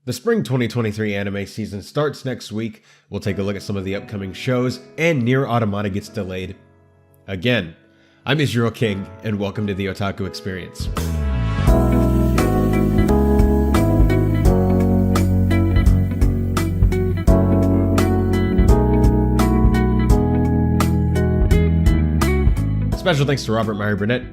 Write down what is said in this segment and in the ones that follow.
The spring 2023 anime season starts next week. We'll take a look at some of the upcoming shows, and NieR Automata gets delayed again. I'm Israel King, and welcome to the Otaku Experience. Special thanks to Robert Meyer Burnett,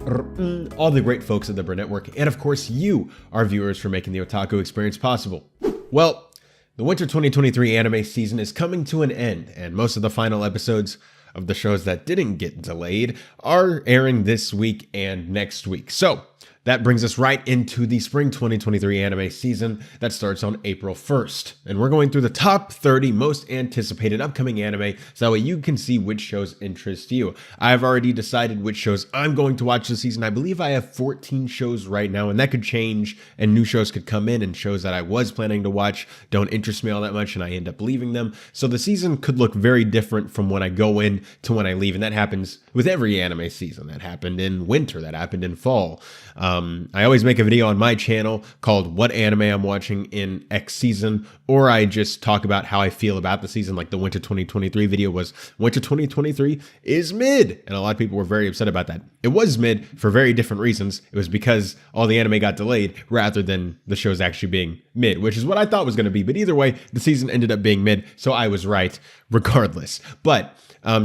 all the great folks at the Burnett Network, and of course you, our viewers, for making the Otaku Experience possible. Well, the winter 2023 anime season is coming to an end, and most of the final episodes of the shows that didn't get delayed are airing this week and next week. So that brings us right into the spring 2023 anime season that starts on April 1st. And we're going through the top 30 most anticipated upcoming anime so that way you can see which shows interest you. I've already decided which shows I'm going to watch this season. I believe I have 14 shows right now, and that could change and new shows could come in, and shows that I was planning to watch don't interest me all that much and I end up leaving them. So the season could look very different from when I go in to when I leave, and that happens with every anime season. That happened in winter, that happened in fall. I always make a video on my channel called What Anime I'm Watching in X Season, or I just talk about how I feel about the season. Like the Winter 2023 video was, Winter 2023 is mid, and a lot of people were very upset about that. It was mid for very different reasons. It was because all the anime got delayed rather than the shows actually being mid, which is what I thought was going to be. But either way, the season ended up being mid, so I was right regardless. But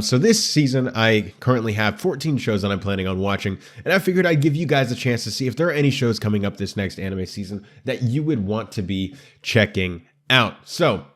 so this season, I currently have 14 shows that I'm planning on watching, and I figured I'd give you guys a chance to see if there are any shows coming up this next anime season that you would want to be checking out. So,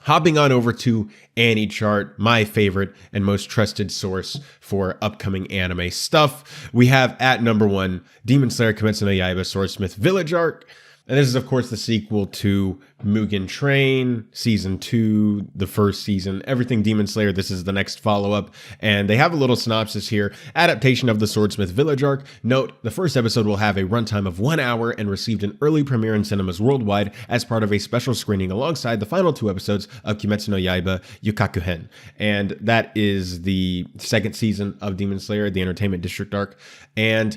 hopping on over to AniChart, my favorite and most trusted source for upcoming anime stuff, we have at number 1, Demon Slayer Kimetsu no Yaiba Swordsmith Village Arc. And this is, of course, the sequel to Mugen Train, Season 2, the first season, everything Demon Slayer. This is the next follow-up. And they have a little synopsis here. Adaptation of the Swordsmith Village arc. Note, the first episode will have a runtime of 1 hour and received an early premiere in cinemas worldwide as part of a special screening alongside the final 2 episodes of Kimetsu no Yaiba Yukakuhen. And that is the second season of Demon Slayer, the Entertainment District arc. And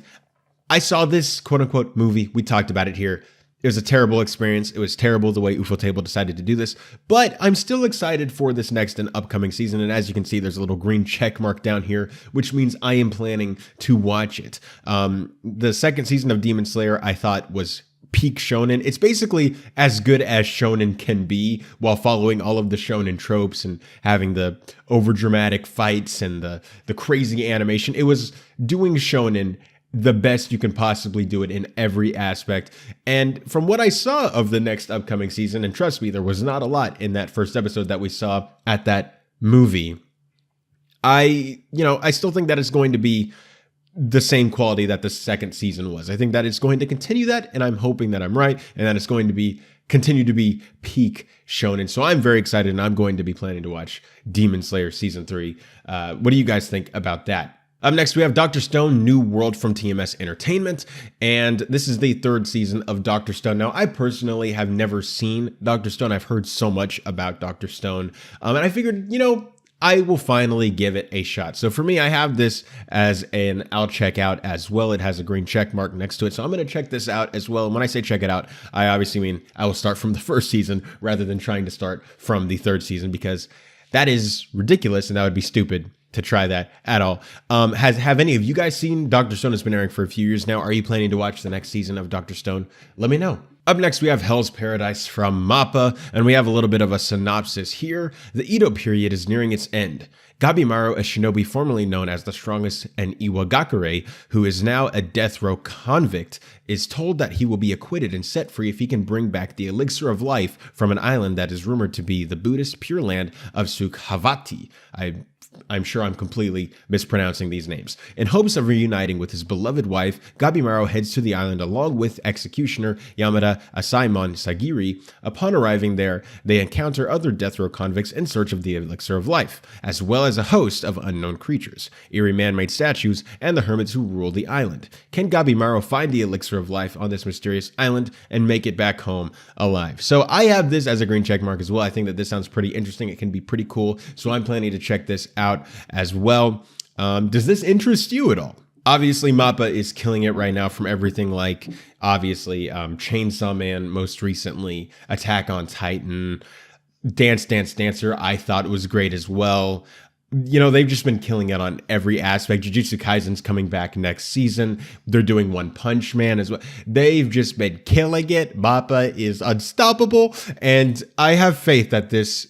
I saw this quote-unquote movie. We talked about it here. It was a terrible experience. It was terrible the way Ufotable decided to do this, but I'm still excited for this next and upcoming season. And as you can see, there's a little green check mark down here, which means I am planning to watch it. The second season of Demon Slayer, I thought, was peak shonen. It's basically as good as shonen can be while following all of the shonen tropes and having the overdramatic fights and the crazy animation. It was doing shonen the best you can possibly do it in every aspect. And from what I saw of the next upcoming season, and trust me, there was not a lot in that first episode that we saw at that movie, I still think that it's going to be the same quality that the second season was. I think that it's going to continue that, and I'm hoping that I'm right, and that it's going to continue to be peak shonen. So I'm very excited, and I'm going to be planning to watch Demon Slayer Season 3. What do you guys think about that? Up next, we have Dr. Stone, New World from TMS Entertainment, and this is the third season of Dr. Stone. Now, I personally have never seen Dr. Stone. I've heard so much about Dr. Stone, and I figured, I will finally give it a shot. So for me, I have this as an I'll check out as well. It has a green check mark next to it, so I'm going to check this out as well. And when I say check it out, I obviously mean I will start from the first season rather than trying to start from the third season, because that is ridiculous and that would be stupid to try that at all. Have any of you guys seen Dr. Stone? Has been airing for a few years now. Are you planning to watch the next season of Dr. Stone? Let me know. Up next, we have Hell's Paradise from MAPPA, and we have a little bit of a synopsis here. The Edo period is nearing its end. Gabimaru, a shinobi formerly known as the strongest and Iwagakure, who is now a death row convict, is told that he will be acquitted and set free if he can bring back the elixir of life from an island that is rumored to be the Buddhist Pure Land of Sukhavati. I'm sure I'm completely mispronouncing these names. In hopes of reuniting with his beloved wife, Gabimaru heads to the island along with executioner Yamada Asaimon Sagiri. Upon arriving there, they encounter other death row convicts in search of the elixir of life, as well as a host of unknown creatures, eerie man-made statues, and the hermits who rule the island. Can Gabimaru find the elixir of life on this mysterious island and make it back home alive? So I have this as a green check mark as well. I think that this sounds pretty interesting. It can be pretty cool. So I'm planning to check this out as well. Does this interest you at all? Obviously, Mappa is killing it right now from everything like, obviously, Chainsaw Man, most recently, Attack on Titan, Dance Dance Dancer, I thought was great as well. You know, they've just been killing it on every aspect. Jujutsu Kaisen's coming back next season. They're doing One Punch Man as well. They've just been killing it. Mappa is unstoppable. And I have faith that this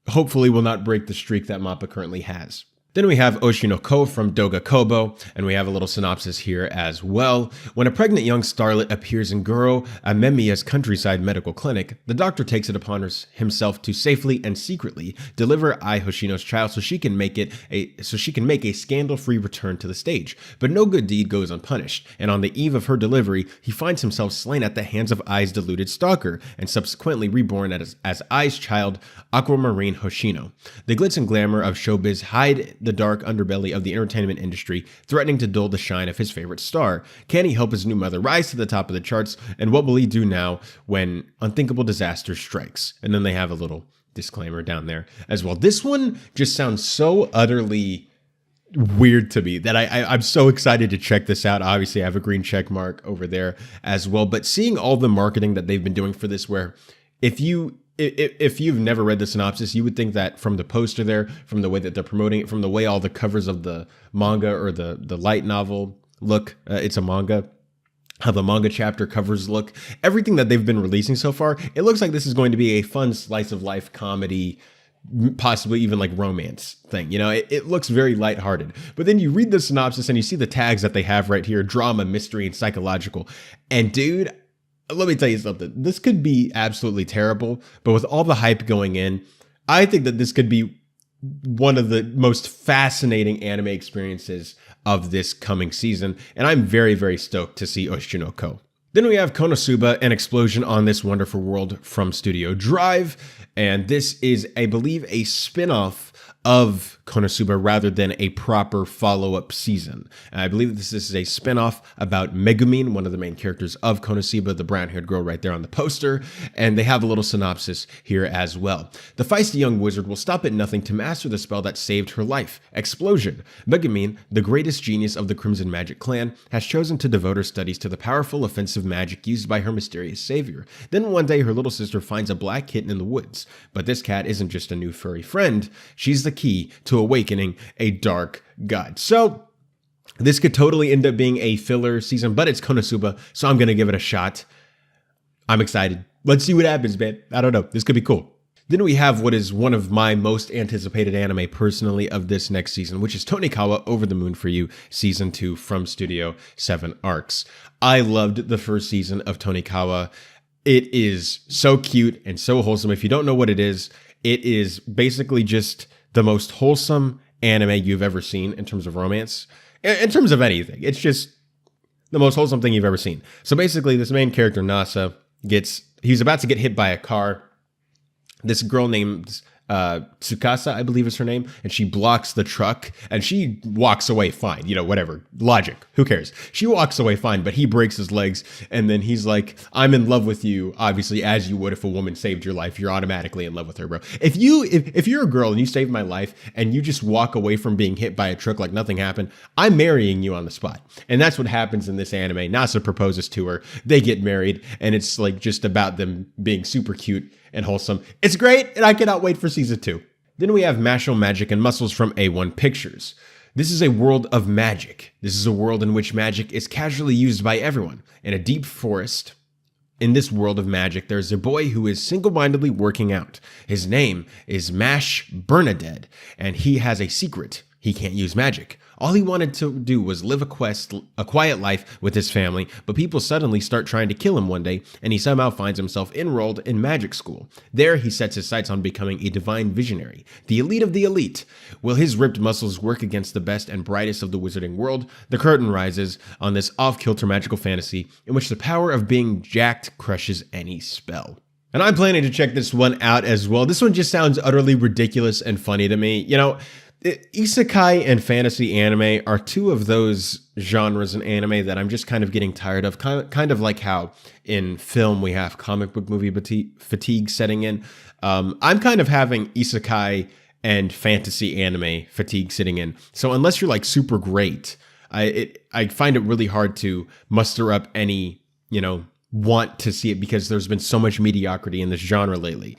hopefully will not break the streak that Mappa currently has. Then we have Oshinoko from Doga Kobo, and we have a little synopsis here as well. When a pregnant young starlet appears in Goro Amemiya's countryside medical clinic, the doctor takes it upon himself to safely and secretly deliver Ai Hoshino's child so she can make a scandal-free return to the stage. But no good deed goes unpunished, and on the eve of her delivery, he finds himself slain at the hands of Ai's deluded stalker, and subsequently reborn as Ai's child, Aquamarine Hoshino. The glitz and glamour of showbiz hide the dark underbelly of the entertainment industry, threatening to dull the shine of his favorite star. Can he help his new mother rise to the top of the charts? And what will he do now when unthinkable disaster strikes? And then they have a little disclaimer down there as well. This one just sounds so utterly weird to me that I'm so excited to check this out. Obviously, I have a green check mark over there as well. But seeing all the marketing that they've been doing for this, where if you've never read the synopsis, you would think that from the poster there, from the way that they're promoting it, from the way all the covers of the manga or the light novel look, it's a manga, how the manga chapter covers look, everything that they've been releasing so far, it looks like this is going to be a fun slice of life comedy, possibly even like romance thing. You know, it looks very lighthearted. But then you read the synopsis and you see the tags that they have right here: drama, mystery, and psychological. And dude, let me tell you something. This could be absolutely terrible, but with all the hype going in, I think that this could be one of the most fascinating anime experiences of this coming season, and I'm very, very stoked to see Oshinoko. Then we have Konosuba, an explosion on this wonderful world from Studio Drive, and this is, I believe, a spin-off of Konosuba rather than a proper follow-up season. And I believe this is a spin-off about Megumin, one of the main characters of Konosuba, the brown-haired girl right there on the poster, and they have a little synopsis here as well. The feisty young wizard will stop at nothing to master the spell that saved her life. Explosion. Megumin, the greatest genius of the Crimson Magic clan, has chosen to devote her studies to the powerful offensive magic used by her mysterious savior. Then one day her little sister finds a black kitten in the woods. But this cat isn't just a new furry friend, she's the key to awakening a dark god. So this could totally end up being a filler season, but it's Konosuba, so I'm going to give it a shot. I'm excited. Let's see what happens, man. I don't know. This could be cool. Then we have what is one of my most anticipated anime personally of this next season, which is Tonikawa Over the Moon for You, Season 2 from Studio 7 Arcs. I loved the first season of Tonikawa. It is so cute and so wholesome. If you don't know what it is basically just the most wholesome anime you've ever seen in terms of romance, in terms of anything. It's just the most wholesome thing you've ever seen. So basically, this main character, Nasa, he's about to get hit by a car. This girl named Tsukasa, I believe is her name, and she blocks the truck, and she walks away fine. You know, whatever. Logic. Who cares? She walks away fine, but he breaks his legs, and then he's like, I'm in love with you, obviously, as you would if a woman saved your life. You're automatically in love with her, bro. If you're a girl and you saved my life, and you just walk away from being hit by a truck like nothing happened, I'm marrying you on the spot. And that's what happens in this anime. Nasa proposes to her, they get married, and it's like just about them being super cute and wholesome. It's great, and I cannot wait for season 2. Then we have Mashle Magic and Muscles from A1 Pictures. This is a world of magic. This is a world in which magic is casually used by everyone. In a deep forest, in this world of magic, there's a boy who is single-mindedly working out. His name is Mash Bernadette, and he has a secret. He can't use magic. All he wanted to do was live a quiet life with his family, but people suddenly start trying to kill him one day, and he somehow finds himself enrolled in magic school. There, he sets his sights on becoming a divine visionary, the elite of the elite. Will his ripped muscles work against the best and brightest of the wizarding world? The curtain rises on this off-kilter magical fantasy in which the power of being jacked crushes any spell. And I'm planning to check this one out as well. This one just sounds utterly ridiculous and funny to me. You know, isekai and fantasy anime are two of those genres in anime that I'm just kind of getting tired of. Kind of like how in film we have comic book movie fatigue setting in. I'm kind of having isekai and fantasy anime fatigue sitting in. So unless you're like super great, I find it really hard to muster up any, want to see it because there's been so much mediocrity in this genre lately.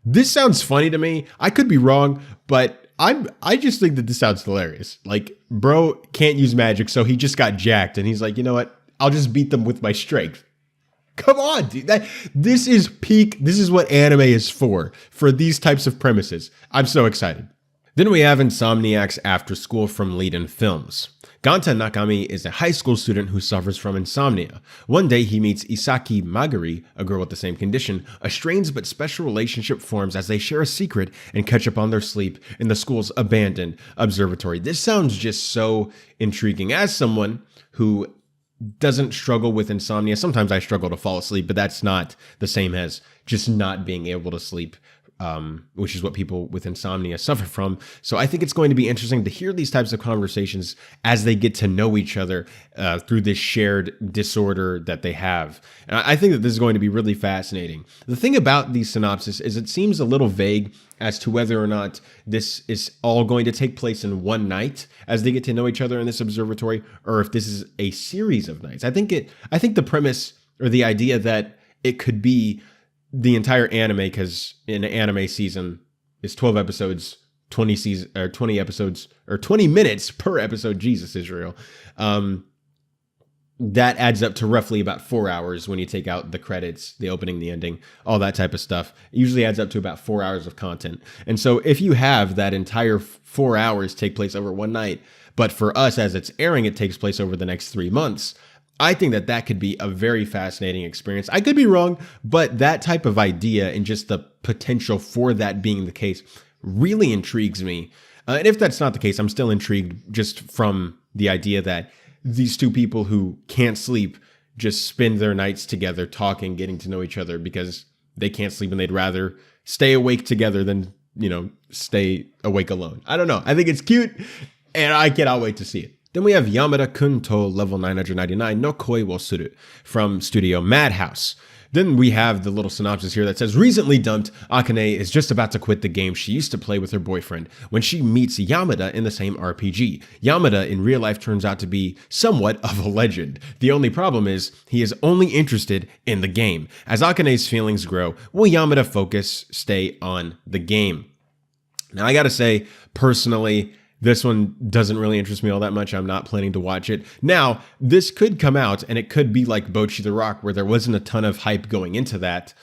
This sounds funny to me. I could be wrong, but I just think that this sounds hilarious. Like, bro can't use magic, so he just got jacked, and he's like, you know what? I'll just beat them with my strength. Come on, dude. This is peak. This is what anime is for these types of premises. I'm so excited. Then we have Insomniac's After School from Lead-In Films. Ganta Nakami is a high school student who suffers from insomnia. One day he meets Isaki Magari, a girl with the same condition. A strange but special relationship forms as they share a secret and catch up on their sleep in the school's abandoned observatory. This sounds just so intriguing. As someone who doesn't struggle with insomnia, sometimes I struggle to fall asleep, but that's not the same as just not being able to sleep, which is what people with insomnia suffer from. So I think it's going to be interesting to hear these types of conversations as they get to know each other through this shared disorder that they have. And I think that this is going to be really fascinating. The thing about these synopses is it seems a little vague as to whether or not this is all going to take place in one night as they get to know each other in this observatory, or if this is a series of nights. I think the premise or the idea that it could be the entire anime, because an anime season is 12 episodes, 20 episodes, or 20 minutes per episode. Jesus, Israel. That adds up to roughly about 4 hours when you take out the credits, the opening, the ending, all that type of stuff. It usually adds up to about 4 hours of content. And so if you have that entire 4 hours take place over one night, but for us as it's airing, it takes place over the next 3 months, I think that could be a very fascinating experience. I could be wrong, but that type of idea and just the potential for that being the case really intrigues me. And if that's not the case, I'm still intrigued just from the idea that these two people who can't sleep just spend their nights together talking, getting to know each other because they can't sleep and they'd rather stay awake together than, stay awake alone. I don't know. I think it's cute and I cannot wait to see it. Then we have Yamada-kun to level 999 no koi wo suru from Studio Madhouse. Then we have the little synopsis here that says, recently dumped, Akane is just about to quit the game she used to play with her boyfriend when she meets Yamada in the same RPG. Yamada in real life turns out to be somewhat of a legend. The only problem is he is only interested in the game. As Akane's feelings grow, will Yamada focus stay on the game? Now I gotta say, personally, this one doesn't really interest me all that much. I'm not planning to watch it. Now, this could come out and it could be like Bocchi the Rock, where there wasn't a ton of hype going into that.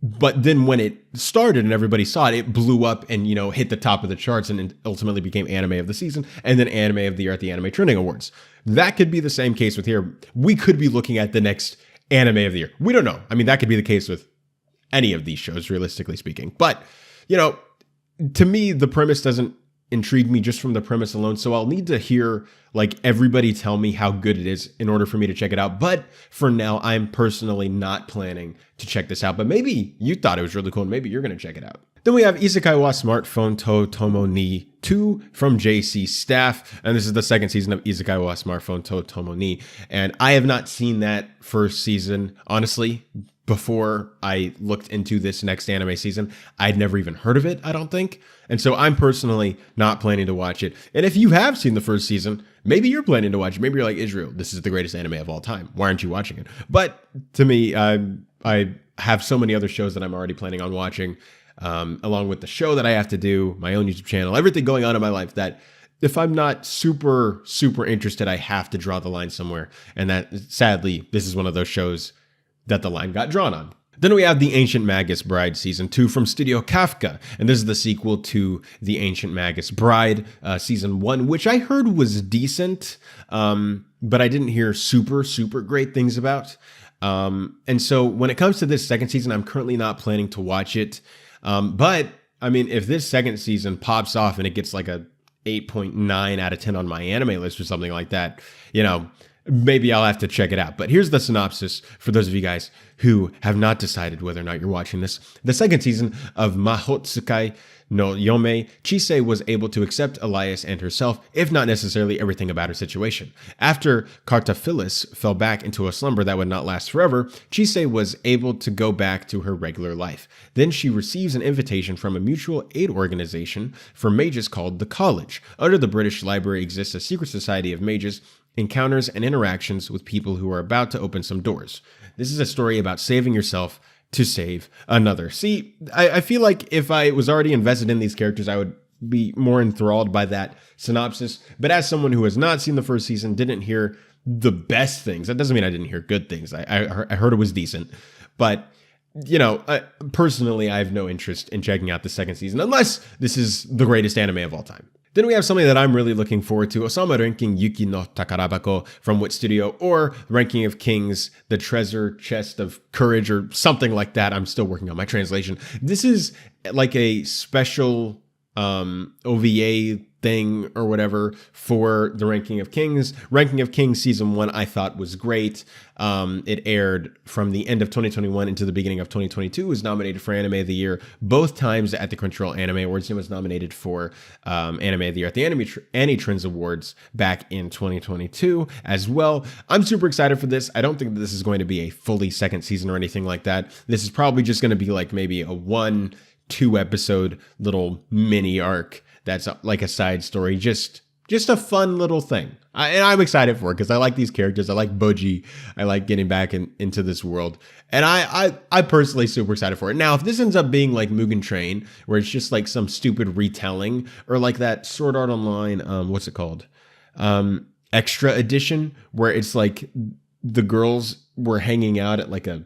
But then when it started and everybody saw it, it blew up and, hit the top of the charts and ultimately became anime of the season and then anime of the year at the Anime Trending Awards. That could be the same case with here. We could be looking at the next anime of the year. We don't know. I mean, that could be the case with any of these shows, realistically speaking. But, to me, the premise doesn't intrigue me just from the premise alone. So I'll need to hear everybody tell me how good it is in order for me to check it out. But for now, I'm personally not planning to check this out. But maybe you thought it was really cool and maybe you're going to check it out. Then we have Isekai wa Smartphone to Tomo ni 2 from JC Staff. And this is the second season of Isekai wa Smartphone to Tomo ni. And I have not seen that first season, honestly. Before I looked into this next anime season, I'd never even heard of it, I don't think. And so I'm personally not planning to watch it. And if you have seen the first season, maybe you're planning to watch it. Maybe you're like, Israel, this is the greatest anime of all time. Why aren't you watching it? But to me, I have so many other shows that I'm already planning on watching, along with the show that I have to do, my own YouTube channel, everything going on in my life that if I'm not super, super interested, I have to draw the line somewhere. And that, sadly, this is one of those shows that the line got drawn on. Then we have The Ancient Magus Bride Season 2 from Studio Kafka. And this is the sequel to The Ancient Magus Bride Season 1, which I heard was decent, but I didn't hear super, super great things about. And so when it comes to this second season, I'm currently not planning to watch it. But, I mean, if this second season pops off and it gets like a 8.9 out of 10 on my anime list or something like that, maybe I'll have to check it out. But here's the synopsis for those of you guys who have not decided whether or not you're watching this. The second season of Mahotsukai no Yome, Chise was able to accept Elias and herself, if not necessarily everything about her situation. After Cartaphilus fell back into a slumber that would not last forever, Chise was able to go back to her regular life. Then she receives an invitation from a mutual aid organization for mages called the College. Under the British Library exists a secret society of mages, encounters and interactions with people who are about to open some doors. This is a story about saving yourself to save another. See, I feel like if I was already invested in these characters, I would be more enthralled by that synopsis. But as someone who has not seen the first season, didn't hear the best things, that doesn't mean I didn't hear good things. I heard it was decent. But, you know, personally, I have no interest in checking out the second season unless this is the greatest anime of all time. Then we have something that I'm really looking forward to, Osama Ranking Yuki no Takarabako from Wit Studio, or Ranking of Kings, The Treasure Chest of Courage, or something like that. I'm still working on my translation. This is like a special OVA thing or whatever for the Ranking of Kings. Ranking of Kings season 1 I thought was great. It aired from the end of 2021 into the beginning of 2022. It was nominated for Anime of the Year both times at the Crunchyroll Anime Awards. It was nominated for Anime of the Year at the Annie Trends Awards back in 2022 as well. I'm super excited for this. I don't think that this is going to be a fully second season or anything like that. This is probably just going to be like maybe a 1-2 episode little mini arc that's like a side story, just a fun little thing. And I'm excited for it because I like these characters. I like Boji. I like getting back into this world. And I personally super excited for it. Now, if this ends up being like Mugen Train, where it's just like some stupid retelling, or like that Sword Art Online, what's it called? Extra edition, where it's like the girls were hanging out at like a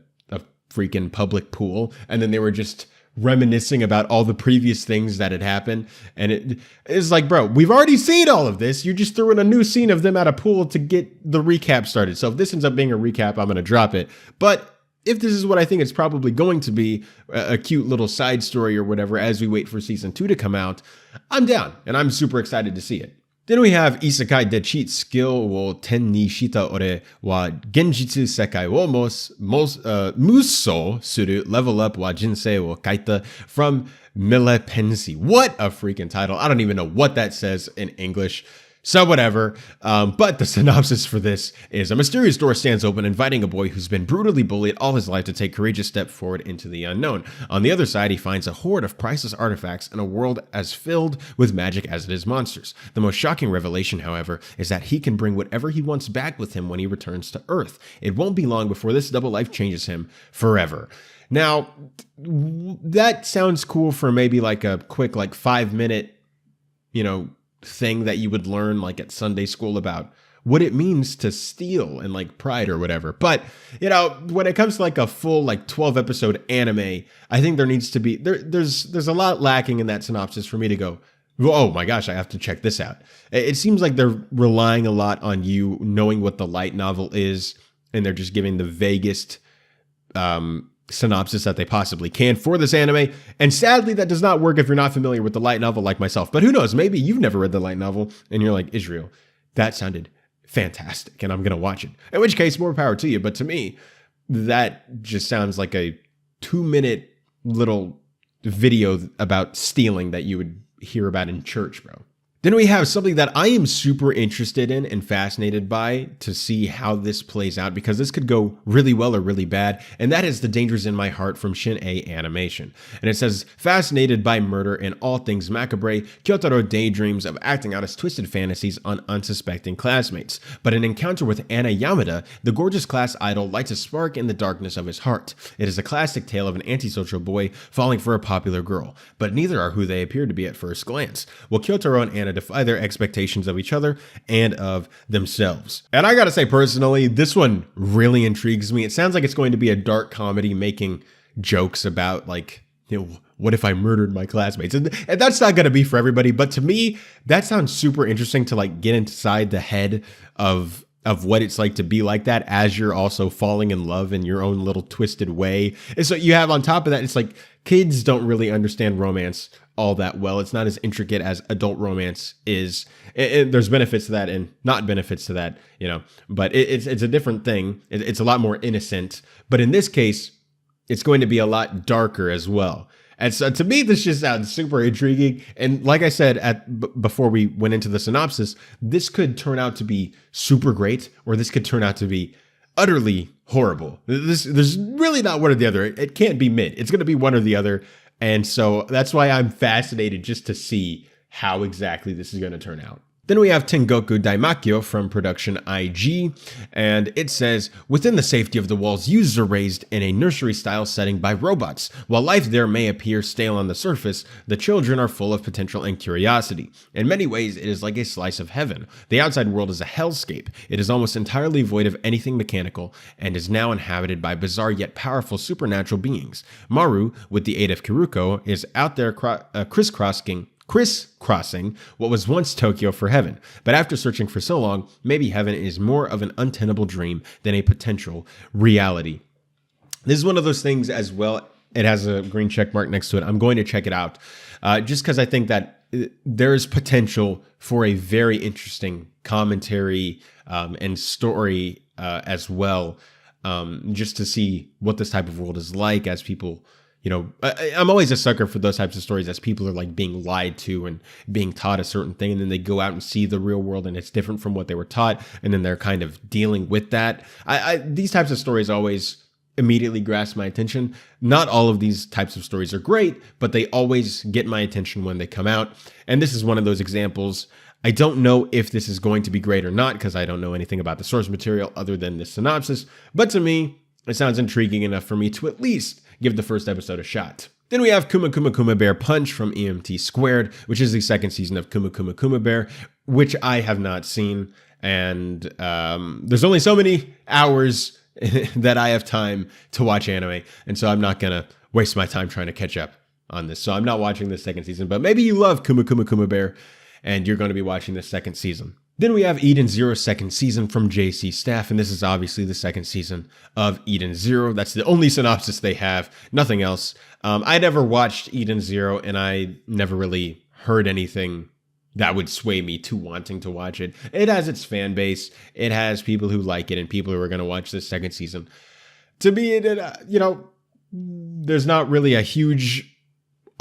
freaking public pool, and then they were just reminiscing about all the previous things that had happened. And it is like, bro, we've already seen all of this. You just threw in a new scene of them at a pool to get the recap started. So if this ends up being a recap, I'm going to drop it. But if this is what I think it's probably going to be, a cute little side story or whatever, as we wait for season 2 to come out, I'm down and I'm super excited to see it. Then we have Isekai de cheat skill wo ten ni shita ore wa genjitsu sekai wo muso suru level up wa jinsei wo kaita from Milepensi. What a freaking title. I don't even know what that says in English. So whatever, but the synopsis for this is: a mysterious door stands open, inviting a boy who's been brutally bullied all his life to take courageous step forward into the unknown. On the other side, he finds a horde of priceless artifacts in a world as filled with magic as it is monsters. The most shocking revelation, however, is that he can bring whatever he wants back with him when he returns to Earth. It won't be long before this double life changes him forever. Now, that sounds cool for maybe like a quick, like 5-minute, thing that you would learn like at Sunday school about what it means to steal and like pride or whatever. But, when it comes to like a full like 12 episode anime, I think there needs to be, there's a lot lacking in that synopsis for me to go, oh my gosh, I have to check this out. It seems like they're relying a lot on you knowing what the light novel is, and they're just giving the vaguest synopsis that they possibly can for this anime. And sadly, that does not work if you're not familiar with the light novel like myself. But who knows, maybe you've never read the light novel and you're like, Israel, that sounded fantastic and I'm going to watch it. In which case, more power to you. But to me, that just sounds like a 2-minute little video about stealing that you would hear about in church, bro. Then we have something that I am super interested in and fascinated by to see how this plays out, because this could go really well or really bad, and that is The Dangers in My Heart from Shin-A Animation. And it says, fascinated by murder and all things macabre, Kyotaro daydreams of acting out his twisted fantasies on unsuspecting classmates. But an encounter with Anna Yamada, the gorgeous class idol, lights a spark in the darkness of his heart. It is a classic tale of an antisocial boy falling for a popular girl, but neither are who they appear to be at first glance. Will Kyotaro and Anna defy their expectations of each other and of themselves? And I gotta say, personally, this one really intrigues me. It sounds like it's going to be a dark comedy making jokes about like, what if I murdered my classmates? And that's not gonna be for everybody, but to me, that sounds super interesting to like get inside the head of what it's like to be like that as you're also falling in love in your own little twisted way. And so you have on top of that, it's like kids don't really understand romance all that well. It's not as intricate as adult romance is. There's benefits to that and not benefits to that, but it's a different thing. It's a lot more innocent, but in this case, it's going to be a lot darker as well. And so to me, this just sounds super intriguing. And like I said before we went into the synopsis, this could turn out to be super great, or this could turn out to be utterly horrible. There's really not one or the other. It can't be mid. It's going to be one or the other. And so that's why I'm fascinated just to see how exactly this is going to turn out. Then we have Tengoku Daimakyo from production IG, and it says, within the safety of the walls, users are raised in a nursery-style setting by robots. While life there may appear stale on the surface, the children are full of potential and curiosity. In many ways, it is like a slice of heaven. The outside world is a hellscape. It is almost entirely void of anything mechanical, and is now inhabited by bizarre yet powerful supernatural beings. Maru, with the aid of Kiruko, is out there crisscrossing what was once Tokyo for heaven. But after searching for so long, maybe heaven is more of an untenable dream than a potential reality. This is one of those things as well. It has a green check mark next to it. I'm going to check it out just because I think that there is potential for a very interesting commentary and story as well, just to see what this type of world is like as people... I'm always a sucker for those types of stories as people are like being lied to and being taught a certain thing, and then they go out and see the real world and it's different from what they were taught, and then they're kind of dealing with that. These types of stories always immediately grasp my attention. Not all of these types of stories are great, but they always get my attention when they come out. And this is one of those examples. I don't know if this is going to be great or not because I don't know anything about the source material other than this synopsis, but to me, it sounds intriguing enough for me to at least give the first episode a shot. Then we have Kuma Kuma Kuma Bear Punch from EMT Squared, which is the second season of Kuma Kuma Kuma Bear, which I have not seen. And there's only so many hours that I have time to watch anime. And so I'm not going to waste my time trying to catch up on this. So I'm not watching the second season, but maybe you love Kuma Kuma Kuma Bear and you're going to be watching the second season. Then we have Eden Zero's second season from JC Staff, and this is obviously the second season of Eden Zero. That's the only synopsis they have, nothing else. I never watched Eden Zero, and I never really heard anything that would sway me to wanting to watch it. It has its fan base, it has people who like it, and people who are going to watch this second season. To me, there's not really a huge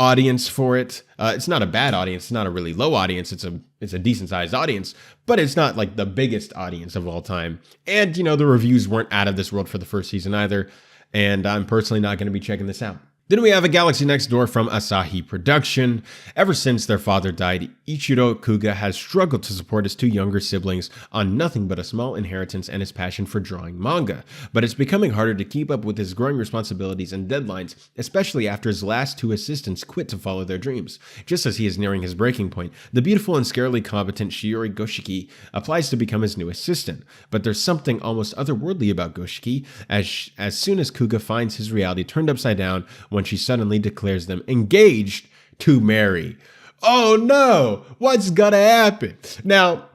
audience for it. It's not a bad audience. It's not a really low audience. It's a decent sized audience, but it's not like the biggest audience of all time. And, the reviews weren't out of this world for the first season either. And I'm personally not going to be checking this out. Then we have A Galaxy Next Door from Asahi Production. Ever since their father died, Ichiro Kuga has struggled to support his two younger siblings on nothing but a small inheritance and his passion for drawing manga. But it's becoming harder to keep up with his growing responsibilities and deadlines, especially after his last two assistants quit to follow their dreams. Just as he is nearing his breaking point, the beautiful and scarily competent Shiori Goshiki applies to become his new assistant. But there's something almost otherworldly about Goshiki, as soon as Kuga finds his reality turned upside down when she suddenly declares them engaged to marry. Oh no, what's gonna happen? Now,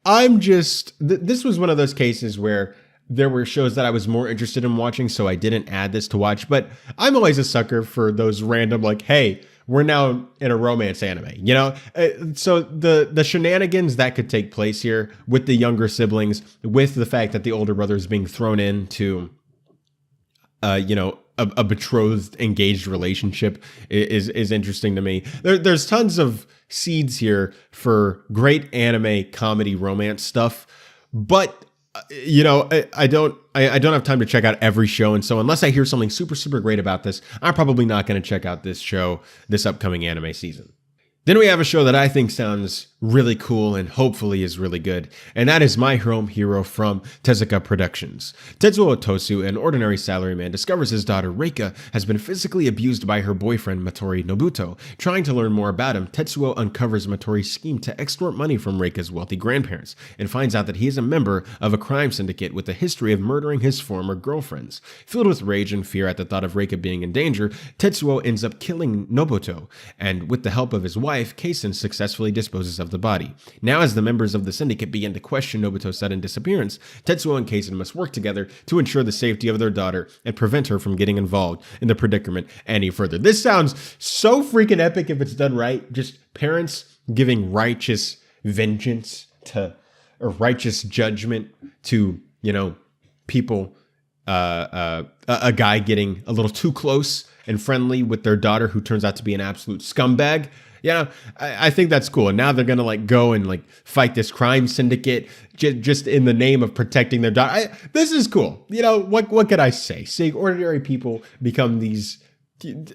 this was one of those cases where there were shows that I was more interested in watching, so I didn't add this to watch, but I'm always a sucker for those random, like, hey, we're now in a romance anime, So the shenanigans that could take place here with the younger siblings, with the fact that the older brother is being thrown into, a betrothed, engaged relationship is interesting to me. There's tons of seeds here for great anime, comedy, romance stuff, but I don't have time to check out every show, and so unless I hear something super, super great about this, I'm probably not going to check out this show this upcoming anime season. Then we have a show that I think sounds really cool and hopefully is really good, and that is My Home Hero from Tezuka Productions. Tetsuo Otosu, an ordinary salaryman, discovers his daughter Reika has been physically abused by her boyfriend Matori Nobuto. Trying to learn more about him, Tetsuo uncovers Matori's scheme to extort money from Reika's wealthy grandparents and finds out that he is a member of a crime syndicate with a history of murdering his former girlfriends. Filled with rage and fear at the thought of Reika being in danger, Tetsuo ends up killing Nobuto, and with the help of his wife, Kaisen successfully disposes of the body. Now, as the members of the syndicate begin to question Nobuto's sudden disappearance, Tetsuo and Kaisen must work together to ensure the safety of their daughter and prevent her from getting involved in the predicament any further. This sounds so freaking epic if it's done right. Just parents giving righteous vengeance or righteous judgment to, people, a guy getting a little too close and friendly with their daughter who turns out to be an absolute scumbag. I think that's cool. And now they're going to go and fight this crime syndicate just in the name of protecting their daughter. This is cool. What could I say? Seeing ordinary people become these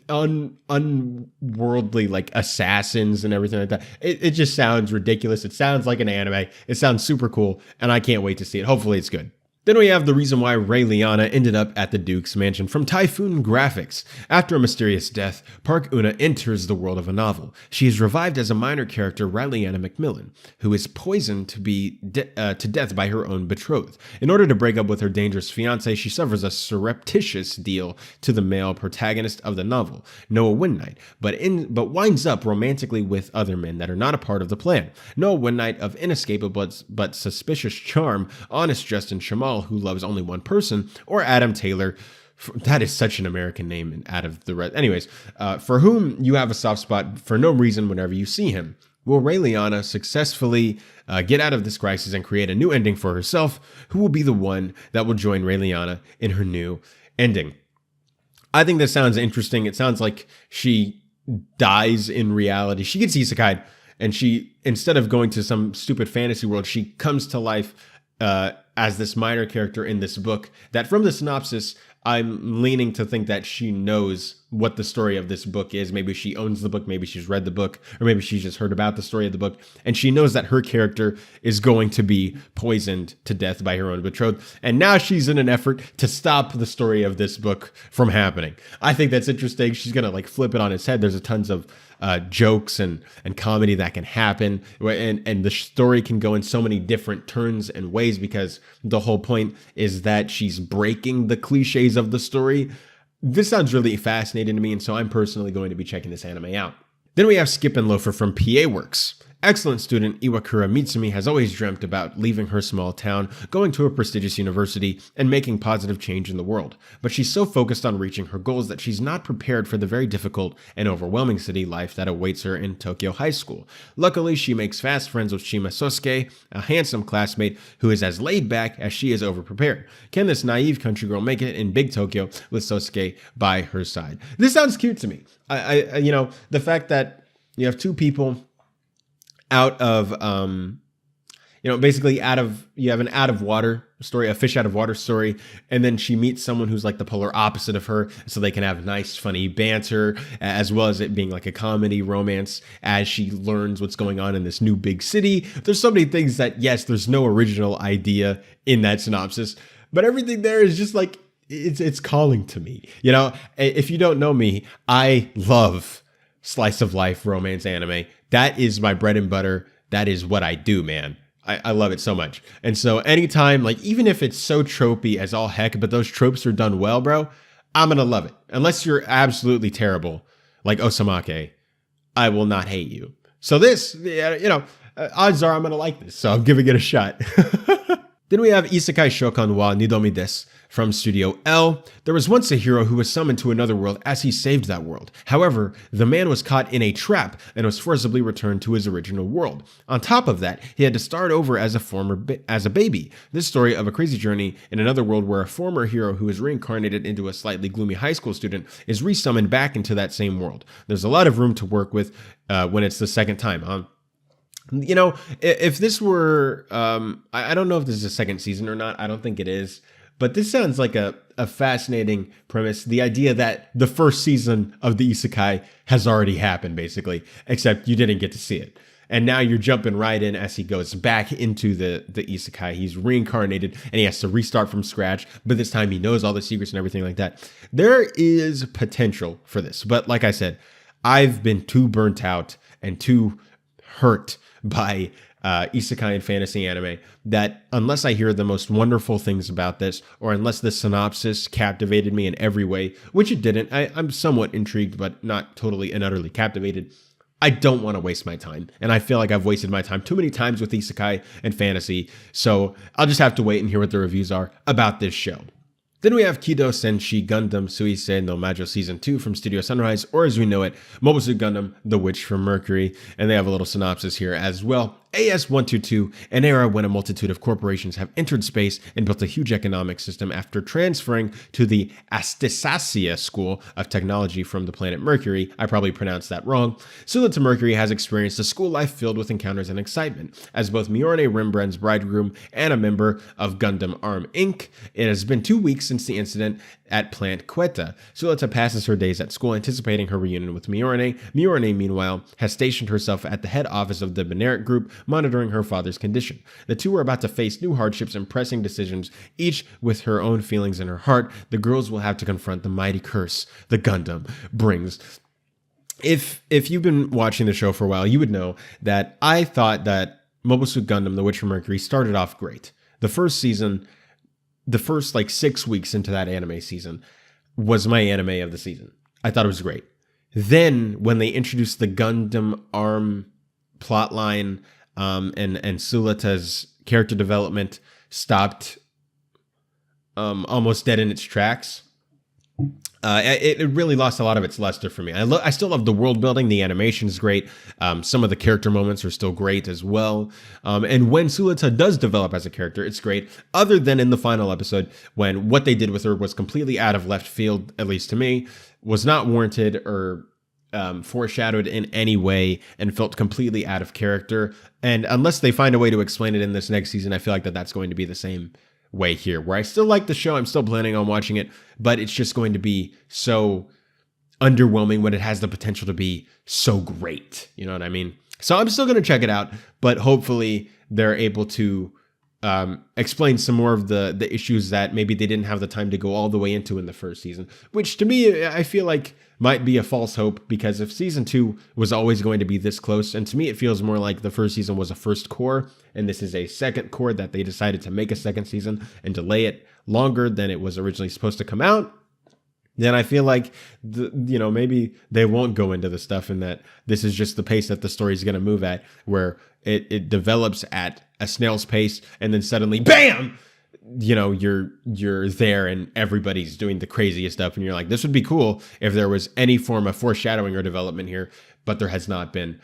unworldly like assassins and everything like that. It just sounds ridiculous. It sounds like an anime. It sounds super cool, and I can't wait to see it. Hopefully it's good. Then we have the reason why Ray Liana ended up at the Duke's mansion from Typhoon Graphics. After a mysterious death, Park Una enters the world of a novel. She is revived as a minor character, Rileyana McMillan, who is poisoned to death by her own betrothed. In order to break up with her dangerous fiancé, she suffers a surreptitious deal to the male protagonist of the novel, Noah Winnight, but winds up romantically with other men that are not a part of the plan. Noah Winnight, of inescapable but suspicious charm, honest Justin Shamal, who loves only one person, or Adam Taylor, that is such an American name, and out of the rest. Anyways, for whom you have a soft spot for no reason whenever you see him. Will Ray Liana successfully get out of this crisis and create a new ending for herself? Who will be the one that will join Ray Liana in her new ending? I think this sounds interesting. It sounds like she dies in reality. She gets isekai'd, and she, instead of going to some stupid fantasy world, she comes to life as this minor character in this book that, from the synopsis, I'm leaning to think that she knows what the story of this book is. Maybe she owns the book, maybe she's read the book, or maybe she's just heard about the story of the book, and she knows that her character is going to be poisoned to death by her own betrothed, and now she's in an effort to stop the story of this book from happening. I think that's interesting. She's gonna like flip it on its head. There's a tons of jokes and comedy that can happen, and the story can go in so many different turns and ways, because the whole point is that she's breaking the cliches of the story. This sounds really fascinating to me, and so I'm personally going to be checking this anime out. Then we have Skip and Loafer from PA Works. Excellent student Iwakura Mitsumi has always dreamt about leaving her small town, going to a prestigious university, and making positive change in the world. But she's so focused on reaching her goals that she's not prepared for the very difficult and overwhelming city life that awaits her in Tokyo High School. Luckily, she makes fast friends with Shima Sosuke, a handsome classmate who is as laid back as she is overprepared. Can this naive country girl make it in Big Tokyo with Sosuke by her side? This sounds cute to me. The fact that you have two people out of, basically you have an out of water story, a fish out of water story, and then she meets someone who's like the polar opposite of her, so they can have nice, funny banter, as well as it being like a comedy romance as she learns what's going on in this new big city. There's so many things that, yes, there's no original idea in that synopsis, but everything there is just like, it's calling to me. If you don't know me, I love slice of life romance anime. That is my bread and butter. That is what I do, man. I love it so much. And so anytime, like, even if it's so tropey as all heck, but those tropes are done well, bro, I'm going to love it. Unless you're absolutely terrible, like Osamake, I will not hate you. So this, odds are I'm going to like this. So I'm giving it a shot. Then we have Isekai Shokan wa Nidomi desu from Studio L. There was once a hero who was summoned to another world as he saved that world. However, the man was caught in a trap and was forcibly returned to his original world. On top of that, he had to start over as a baby. This story of a crazy journey in another world where a former hero who is reincarnated into a slightly gloomy high school student is resummoned back into that same world. There's a lot of room to work with when it's the second time. If this were, I don't know if this is a second season or not. I don't think it is. But this sounds like a fascinating premise. The idea that the first season of the isekai has already happened, basically, except you didn't get to see it. And now you're jumping right in as he goes back into the isekai. He's reincarnated and he has to restart from scratch. But this time he knows all the secrets and everything like that. There is potential for this. But like I said, I've been too burnt out and too hurt by isekai and fantasy anime that unless I hear the most wonderful things about this, or unless the synopsis captivated me in every way, which it didn't, I'm somewhat intrigued, but not totally and utterly captivated, I don't want to waste my time. And I feel like I've wasted my time too many times with isekai and fantasy, so I'll just have to wait and hear what the reviews are about this show. Then we have Kido Senshi Gundam Suisei no Majo Season 2 from Studio Sunrise, or as we know it, Mobile Suit Gundam The Witch from Mercury, and they have a little synopsis here as well. AS-122, an era when a multitude of corporations have entered space and built a huge economic system after transferring to the Astisasia School of Technology from the planet Mercury. I probably pronounced that wrong. Sula to Mercury has experienced a school life filled with encounters and excitement. As both Mjorne Rembrandt's bridegroom and a member of Gundam Arm Inc., it has been 2 weeks since the incident at Plant Quetta. Suleta passes her days at school anticipating her reunion with Miorne. Miorne, meanwhile, has stationed herself at the head office of the Beneric group, monitoring her father's condition. The two are about to face new hardships and pressing decisions, each with her own feelings in her heart. The girls will have to confront the mighty curse the Gundam brings. If you've been watching the show for a while, you would know that I thought that Mobile Suit Gundam: The Witcher Mercury started off great. The first season, the first like 6 weeks into that anime season, was my anime of the season. I thought it was great. Then when they introduced the Gundam ARM plotline, and Suleta's character development stopped almost dead in its tracks. It really lost a lot of its luster for me. I still love the world building. The animation is great. Some of the character moments are still great as well. And when Suleta does develop as a character, it's great. Other than in the final episode, when what they did with her was completely out of left field, at least to me, was not warranted or foreshadowed in any way, and felt completely out of character. And unless they find a way to explain it in this next season, I feel like that's going to be the same way here, where I still like the show. I'm still planning on watching it, but it's just going to be so underwhelming when it has the potential to be so great. You know what I mean? So I'm still going to check it out, but hopefully they're able to explain some more of the issues that maybe they didn't have the time to go all the way into in the first season, which to me, I feel like might be a false hope, because if season 2 was always going to be this close, and to me it feels more like the first season was a first core and this is a second core that they decided to make a second season and delay it longer than it was originally supposed to come out, then I feel like maybe they won't go into the stuff, and that this is just the pace that the story is going to move at, where it develops at a snail's pace, and then suddenly, bam! You're there and everybody's doing the craziest stuff, and you're like, this would be cool if there was any form of foreshadowing or development here, but there has not been.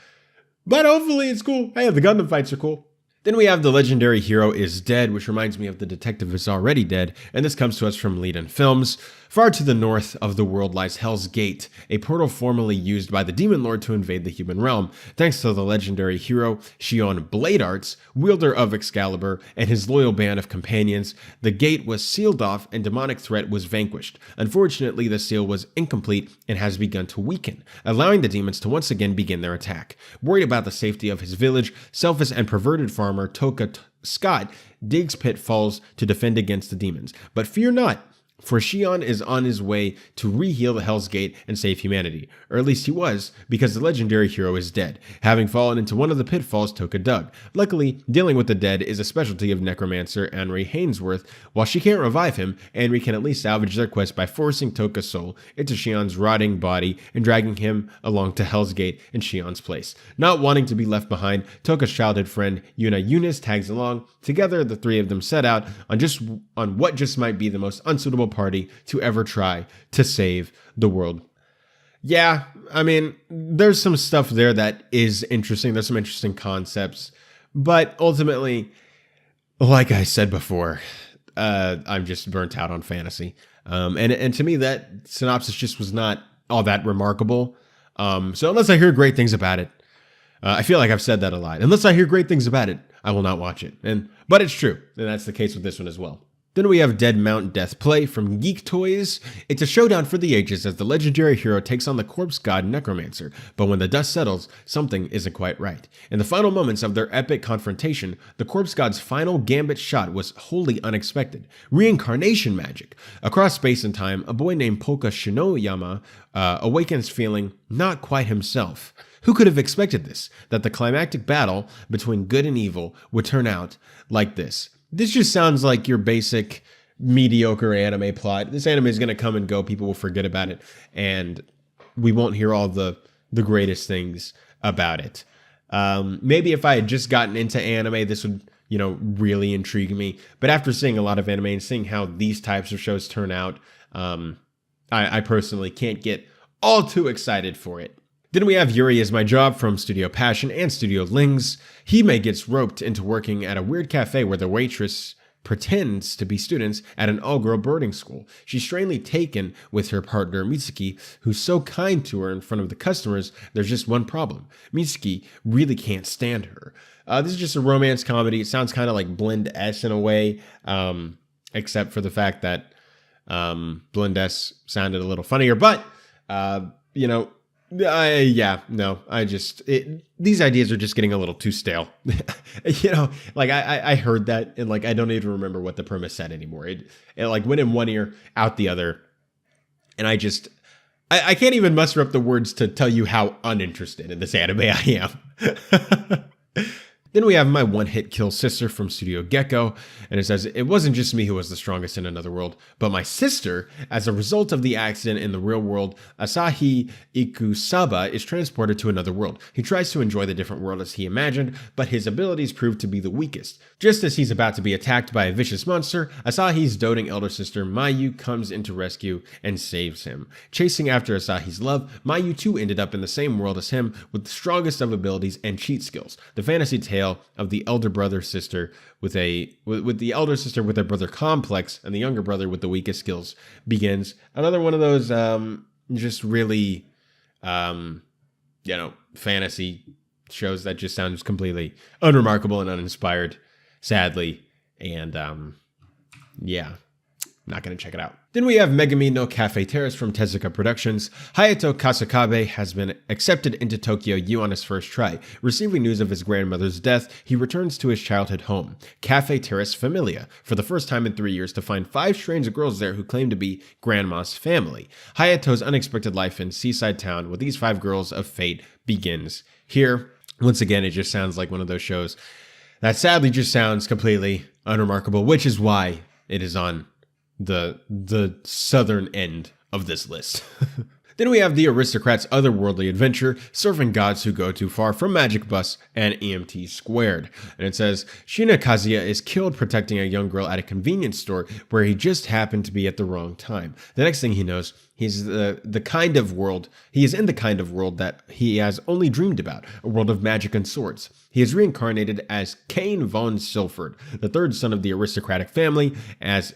But hopefully it's cool. Hey, the Gundam fights are cool. Then we have The Legendary Hero is Dead, which reminds me of The Detective Is Already Dead, and this comes to us from Lead-In Films. Far to the north of the world lies Hell's Gate, a portal formerly used by the Demon Lord to invade the human realm. Thanks to the legendary hero Shion Blade Arts, wielder of Excalibur, and his loyal band of companions, the gate was sealed off and demonic threat was vanquished. Unfortunately, the seal was incomplete and has begun to weaken, allowing the demons to once again begin their attack. Worried about the safety of his village, selfish and perverted farmer Toka Scott digs pitfalls to defend against the demons. But fear not, for Shion is on his way to re-heal the Hell's Gate and save humanity. Or at least he was, because the legendary hero is dead, having fallen into one of the pitfalls Toka dug. Luckily, dealing with the dead is a specialty of necromancer Anri Hainsworth. While she can't revive him, Anri can at least salvage their quest by forcing Toka's soul into Shion's rotting body and dragging him along to Hell's Gate in Shion's place. Not wanting to be left behind, Toka's childhood friend Yuna Yunis tags along. Together, the three of them set out on what just might be the most unsuitable party to ever try to save the world. Yeah, I mean, there's some stuff there that is interesting. There's some interesting concepts, but ultimately, like I said before, I'm just burnt out on fantasy. And to me, that synopsis just was not all that remarkable. So unless I hear great things about it, I feel like I've said that a lot. Unless I hear great things about it, I will not watch it. But it's true, and that's the case with this one as well. Then we have Dead Mount Death Play from Geek Toys. It's a showdown for the ages as the legendary hero takes on the corpse god Necromancer, but when the dust settles, something isn't quite right. In the final moments of their epic confrontation, the corpse god's final gambit shot was wholly unexpected. Reincarnation magic. Across space and time, a boy named Polka Shinoyama awakens feeling not quite himself. Who could have expected this? That the climactic battle between good and evil would turn out like this. This just sounds like your basic mediocre anime plot. This anime is going to come and go. People will forget about it, and we won't hear all the greatest things about it. Maybe if I had just gotten into anime, this would, really intrigue me. But after seeing a lot of anime and seeing how these types of shows turn out, I personally can't get all too excited for it. Then we have Yuri Is My Job from Studio Passion and Studio Lings. Hime gets roped into working at a weird cafe where the waitress pretends to be students at an all-girl boarding school. She's strangely taken with her partner Mitsuki, who's so kind to her in front of the customers. There's just one problem. Mitsuki really can't stand her. This is just a romance comedy. It sounds kind of like Blend S in a way, except for the fact that Blendess sounded a little funnier, but, these ideas are just getting a little too stale. I heard that and I don't even remember what the premise said anymore. It went in one ear, out the other. And I can't even muster up the words to tell you how uninterested in this anime I am. Then we have My One Hit Kill Sister from Studio Gecko, and it says, it wasn't just me who was the strongest in another world, but my sister. As a result of the accident in the real world, Asahi Ikusaba is transported to another world. He tries to enjoy the different world as he imagined, but his abilities prove to be the weakest. Just as he's about to be attacked by a vicious monster, Asahi's doting elder sister Mayu comes into rescue and saves him. Chasing after Asahi's love, Mayu too ended up in the same world as him with the strongest of abilities and cheat skills. The fantasy tale of the elder brother sister with the elder sister with a brother complex and the younger brother with the weakest skills begins. Another one of those just really fantasy shows that just sounds completely unremarkable and uninspired, sadly. And not going to check it out. Then we have Megami no Cafe Terrace from Tezuka Productions. Hayato Kasakabe has been accepted into Tokyo U on his first try. Receiving news of his grandmother's death, he returns to his childhood home, Cafe Terrace Familia, for the first time in 3 years to find 5 strange girls there who claim to be Grandma's family. Hayato's unexpected life in seaside town with these 5 girls of fate begins here. Once again, it just sounds like one of those shows that sadly just sounds completely unremarkable, which is why it is on the southern end of this list. Then we have The Aristocrat's Otherworldly Adventure, Serving Gods Who Go Too Far from Magic Bus and EMT Squared. And it says, Shina Kazuya is killed protecting a young girl at a convenience store where he just happened to be at the wrong time. The next thing he knows, he is in the kind of world that he has only dreamed about, a world of magic and swords. He is reincarnated as Cain von Silford, the third son of the aristocratic family, as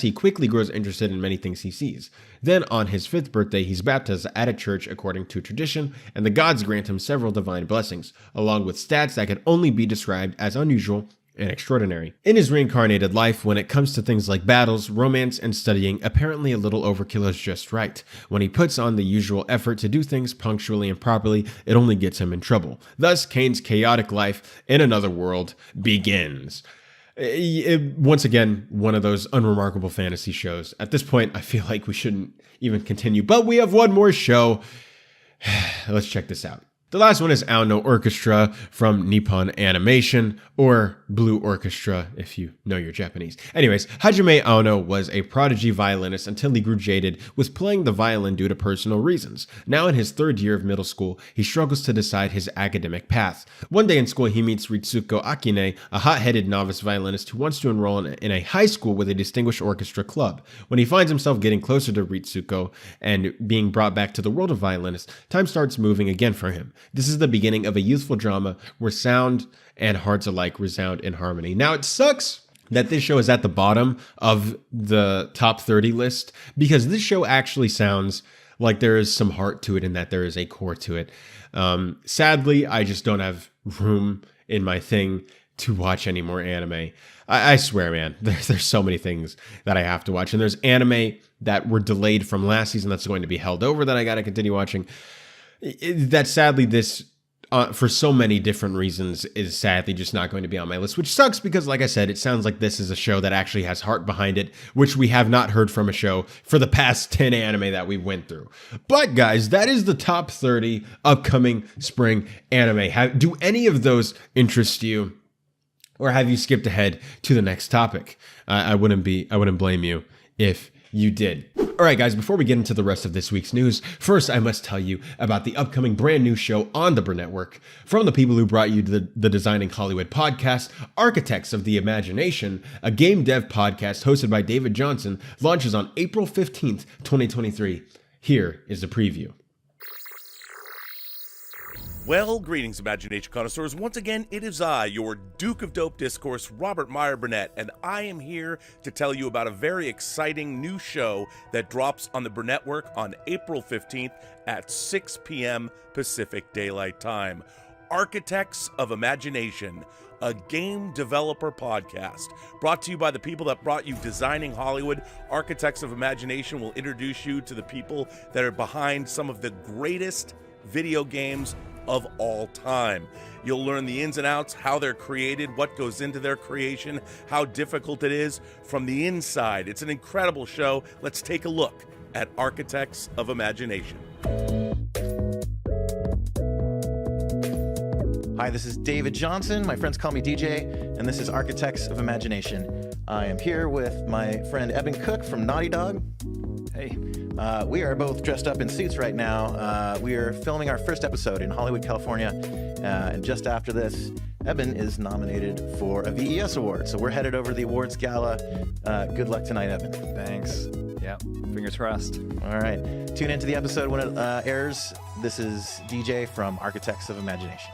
he quickly grows interested in many things he sees. Then, on his 5th birthday, he's baptized at a church according to tradition, and the gods grant him several divine blessings, along with stats that can only be described as unusual and extraordinary. In his reincarnated life, when it comes to things like battles, romance, and studying, apparently a little overkill is just right. When he puts on the usual effort to do things punctually and properly, it only gets him in trouble. Thus, Cain's chaotic life in another world begins. Once again, one of those unremarkable fantasy shows. At this point, I feel like we shouldn't even continue, but we have one more show. Let's check this out. The last one is Aono Orchestra from Nippon Animation, or Blue Orchestra if you know your Japanese. Anyways, Hajime Aono was a prodigy violinist until he grew jaded with playing the violin due to personal reasons. Now in his 3rd year of middle school, he struggles to decide his academic path. One day in school, he meets Ritsuko Akine, a hot-headed novice violinist who wants to enroll in a high school with a distinguished orchestra club. When he finds himself getting closer to Ritsuko and being brought back to the world of violinists, time starts moving again for him. This is the beginning of a youthful drama where sound and hearts alike resound in harmony. Now, it sucks that this show is at the bottom of the top 30 list, because this show actually sounds like there is some heart to it and that there is a core to it. Sadly, I just don't have room in my thing to watch any more anime. I swear, man, there's so many things that I have to watch. And there's anime that were delayed from last season that's going to be held over that I got to continue watching. That sadly, this, for so many different reasons, is sadly just not going to be on my list, which sucks because, like I said, it sounds like this is a show that actually has heart behind it, which we have not heard from a show for the past 10 anime that we went through. But guys, that is the top 30 upcoming spring anime. Do any of those interest you? Or have you skipped ahead to the next topic? I wouldn't blame you if you did. All right, guys, before we get into the rest of this week's news, first I must tell you about the upcoming brand new show on the Br Network. From the people who brought you the Designing Hollywood podcast, Architects of the Imagination, a game dev podcast hosted by David Johnson, launches on April 15th, 2023. Here is the preview. Well, greetings, Imagination connoisseurs. Once again, it is I, your Duke of Dope Discourse, Robert Meyer Burnett, and I am here to tell you about a very exciting new show that drops on the Br Network on April 15th at 6 p.m. Pacific Daylight Time. Architects of Imagination, a game developer podcast. Brought to you by the people that brought you Designing Hollywood. Architects of Imagination will introduce you to the people that are behind some of the greatest video games of all time. You'll learn the ins and outs, how they're created, what goes into their creation, how difficult it is from the inside. It's an incredible show. Let's take a look at Architects of Imagination. Hi, this is David Johnson. My friends call me DJ, and this is Architects of Imagination. I am here with my friend Eben Cook from Naughty Dog. Hey. We are both dressed up in suits right now. We are filming our first episode in Hollywood, California. And just after this, Eben is nominated for a VES award. So we're headed over to the awards gala. Good luck tonight, Eben. Thanks. Yeah, fingers crossed. All right. Tune into the episode when it airs. This is DJ from Architects of Imagination.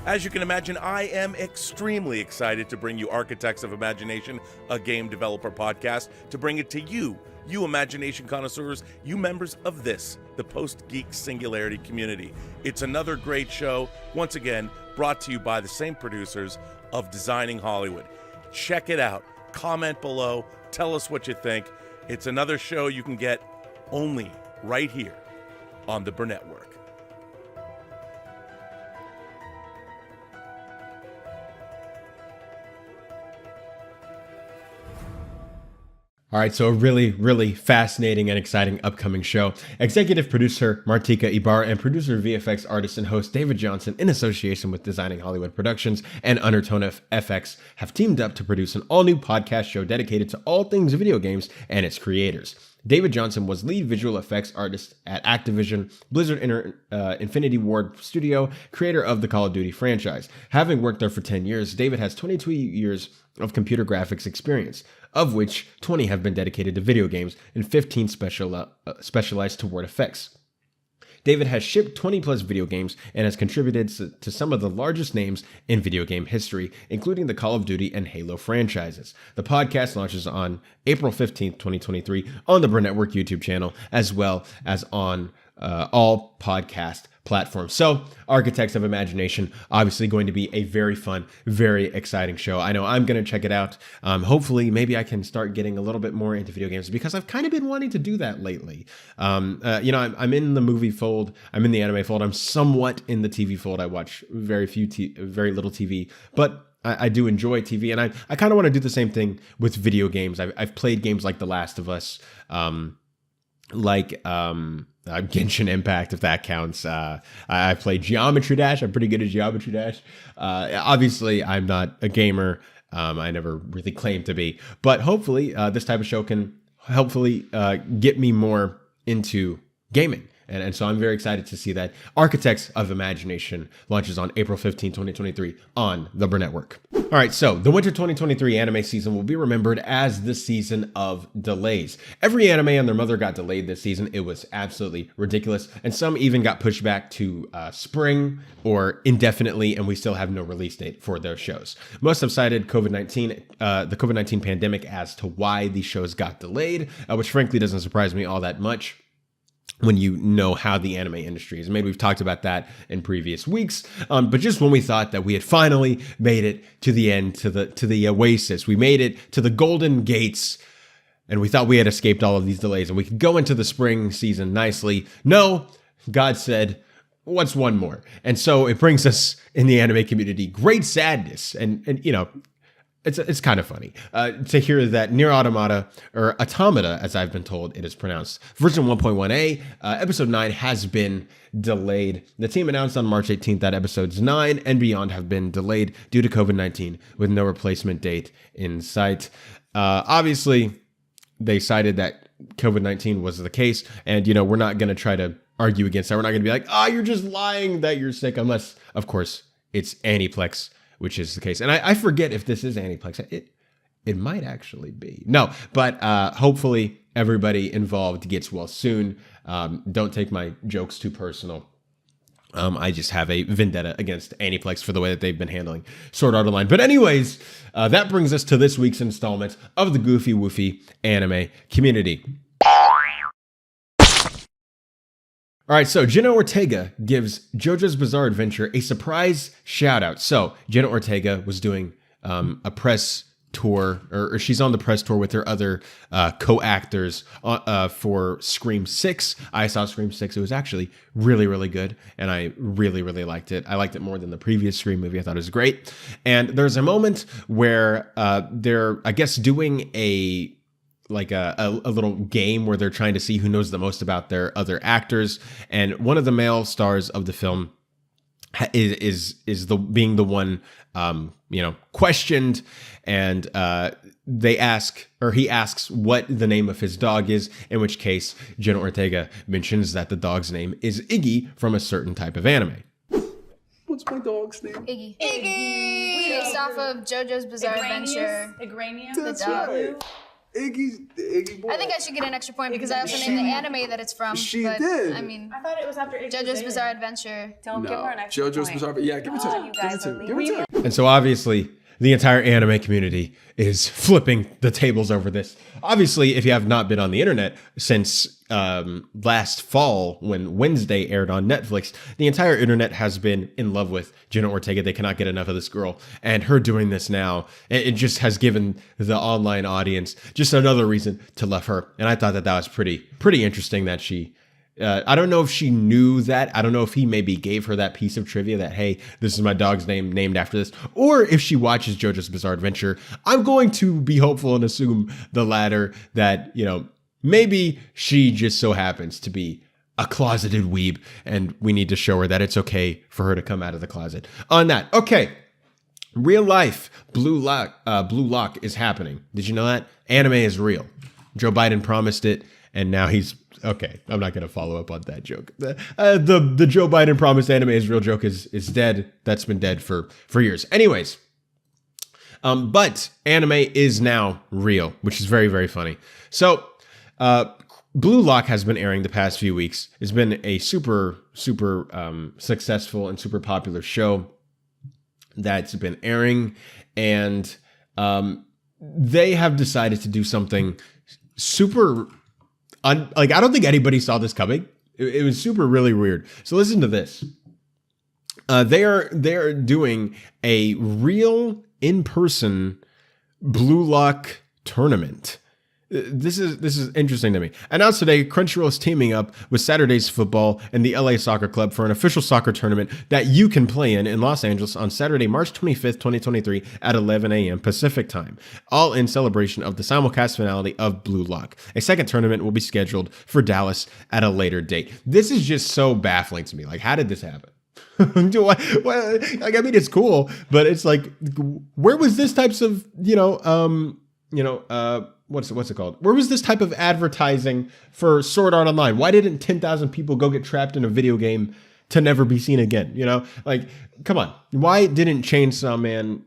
As you can imagine, I am extremely excited to bring you Architects of Imagination, a game developer podcast, to bring it to you imagination connoisseurs, you members of this, the Post-Geek Singularity community. It's another great show, once again, brought to you by the same producers of Designing Hollywood. Check it out. Comment below. Tell us what you think. It's another show you can get only right here on the Network. All right, so a really, really fascinating and exciting upcoming show. Executive producer Martika Ibarra and producer, VFX artist and host David Johnson, in association with Designing Hollywood Productions and Undertone FX, have teamed up to produce an all-new podcast show dedicated to all things video games and its creators. David Johnson was lead visual effects artist at Activision, Blizzard Infinity Ward Studio, creator of the Call of Duty franchise. Having worked there for 10 years, David has 22 years of computer graphics experience, of which 20 have been dedicated to video games and 15 specialized toward effects. David has shipped 20 plus video games and has contributed to some of the largest names in video game history, including the Call of Duty and Halo franchises. The podcast launches on April 15th, 2023 on the Network YouTube channel, as well as on all podcast platforms. So, Architects of Imagination, obviously going to be a very fun, very exciting show. I know I'm going to check it out. Hopefully, maybe I can start getting a little bit more into video games because I've kind of been wanting to do that lately. I'm in the movie fold. I'm in the anime fold. I'm somewhat in the TV fold. I watch very little TV, but I do enjoy TV, and I kind of want to do the same thing with video games. I've played games like The Last of Us, Genshin Impact, if that counts. I played Geometry Dash. I'm pretty good at Geometry Dash. Obviously, I'm not a gamer. I never really claimed to be. But hopefully, this type of show can hopefully get me more into gaming. And so I'm very excited to see that Architects of Imagination launches on April 15, 2023 on the Network. All right, so the winter 2023 anime season will be remembered as the season of delays. Every anime and their mother got delayed this season. It was absolutely ridiculous. And some even got pushed back to spring or indefinitely, and we still have no release date for those shows. Most have cited the COVID-19 pandemic as to why these shows got delayed, which frankly doesn't surprise me all that much when you know how the anime industry is made. We've talked about that in previous weeks. But just when we thought that we had finally made it to the end, to the oasis, we made it to the golden gates, and we thought we had escaped all of these delays and we could go into the spring season nicely. No, God said, what's one more? And so it brings us in the anime community great sadness. And you know, it's kind of funny to hear that NieR Automata, or Automata, as I've been told it is pronounced, version 1.1a, episode 9 has been delayed. The team announced on March 18th that episodes 9 and beyond have been delayed due to COVID-19 with no replacement date in sight. Obviously, they cited that COVID-19 was the case, and we're not going to try to argue against that. We're not going to be like, you're just lying that you're sick, unless, of course, it's Aniplex, which is the case. And I forget if this is Aniplex. It might actually be. No, but hopefully everybody involved gets well soon. Don't take my jokes too personal. I just have a vendetta against Aniplex for the way that they've been handling Sword Art Online. But anyways, that brings us to this week's installment of the Goofy Woofy anime community. All right, so Jenna Ortega gives JoJo's Bizarre Adventure a surprise shout out. So Jenna Ortega was doing a press tour, or she's on the press tour with her other co-actors for Scream 6. I saw Scream 6. It was actually really, really good, and I really, really liked it. I liked it more than the previous Scream movie. I thought it was great. And there's a moment where they're, I guess, doing a little game where they're trying to see who knows the most about their other actors. And one of the male stars of the film is being the one, questioned. And he asks what the name of his dog is, in which case Jenna Ortega mentions that the dog's name is Iggy from a certain type of anime. What's my dog's name? Iggy. Based off of JoJo's Bizarre Adventure. Agranius? That's the dog. right. Iggy boy. I think I should get an extra point because I also named the anime that it's from. She but, did. I mean, I thought it was after JoJo's Bizarre Adventure. Don't give her an extra JoJo's point. Bizarre. Yeah, give it to her. You guys are Give it to her. And so obviously the entire anime community is flipping the tables over this. Obviously, if you have not been on the internet since last fall when Wednesday aired on Netflix, the entire internet has been in love with Jenna Ortega. They cannot get enough of this girl. And her doing this now, it just has given the online audience just another reason to love her. And I thought that was pretty interesting that she... I don't know if she knew that. I don't know if he maybe gave her that piece of trivia that, hey, this is my dog's name named after this. Or if she watches JoJo's Bizarre Adventure. I'm going to be hopeful and assume the latter, that, maybe she just so happens to be a closeted weeb and we need to show her that it's okay for her to come out of the closet. On that, okay. Real life Blue Lock is happening. Did you know that? Anime is real. Joe Biden promised it, and now he's... Okay, I'm not going to follow up on that joke. The Joe Biden promised anime is real joke is dead. That's been dead for years. Anyways, but anime is now real, which is very, very funny. So, Blue Lock has been airing the past few weeks. It's been a super successful and super popular show that's been airing, and they have decided to do something super... I don't think anybody saw this coming. It was super really weird. So listen to this. They are doing a real in-person Blue Lock tournament. This is interesting to me. Announced today, Crunchyroll is teaming up with Saturday's Football and the LA Soccer Club for an official soccer tournament that you can play in Los Angeles on Saturday, March 25th, 2023 at 11 a.m. Pacific time, all in celebration of the simulcast finale of Blue Lock. A second tournament will be scheduled for Dallas at a later date. This is just so baffling to me. Like, how did this happen? It's cool, but it's like, where was this types of, what's it called? Where was this type of advertising for Sword Art Online? Why didn't 10,000 people go get trapped in a video game to never be seen again? Come on. Why didn't Chainsaw Man